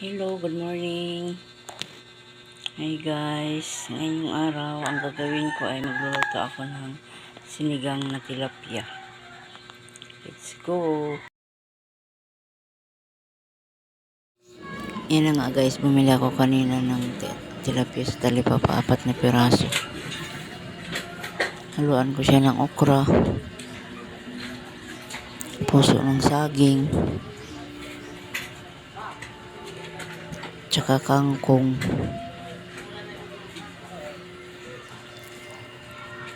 Hello, good morning. Hi guys, ngayong araw ang gagawin ko ay magluluto ako ng sinigang na tilapia. Let's go! Yan na nga guys, bumili ako kanina ng tilapia sa Talipapa, 4 na piraso. Haluan ko siya ng okra, puso ng saging, tsaka kangkong.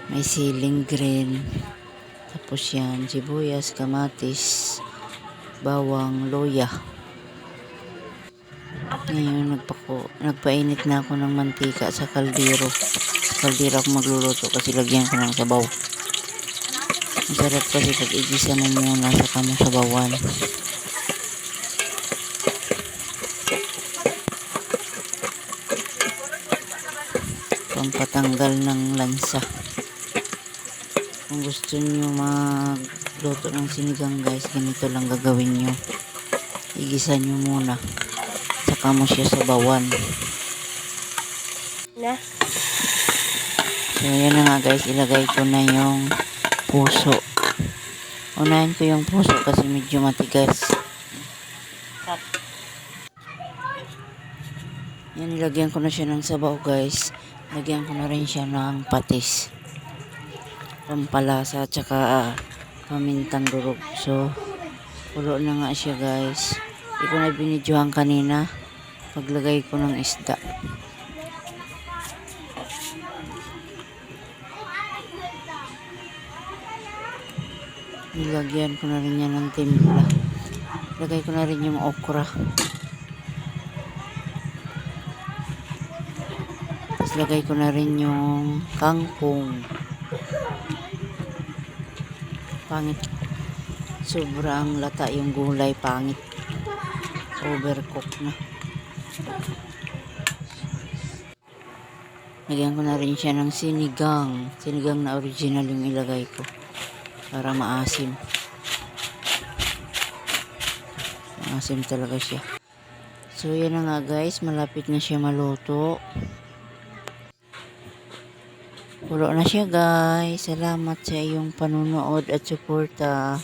May siling green, tapos yan, sibuyas, kamatis, bawang, loya. Ngayon nagpainit na ako ng mantika sa kaldero. Sa kaldero ako magluluto kasi lagyan ko ng sabaw. Masarap kasi pag igisa mo muna sa kamo sabawan. Pampatanggal ng lansa. Kung gusto nyo magluto ng sinigang guys, ganito lang gagawin nyo. Igisa nyo muna. Saka mo siya sabawan. So yan na nga guys, ilagay ko na yung puso. Unahin ko yung puso kasi medyo matigas. Yan, nilagyan ko na siya ng sabaw guys. Lagyan ko na rin siya ng patis, pampalasa, tsaka pamintang durog. So pulo na nga siya guys. Hindi ko na binidyohan kanina paglagay ko ng isda. Nilagyan ko na rin yan ng timpla. Lagay ko na rin yung okra. Tapos lagay ko na rin yung kangkong. Pangit. Sobrang lata yung gulay, pangit. Overcook na. Lagyan ko na rin siya ng sinigang. Sinigang na original yung ilagay ko. Para maasim. Maasim talaga siya. So yan na nga guys, malapit na siya maluto. Pulo na siya guys. Salamat sa iyong panunood at suporta.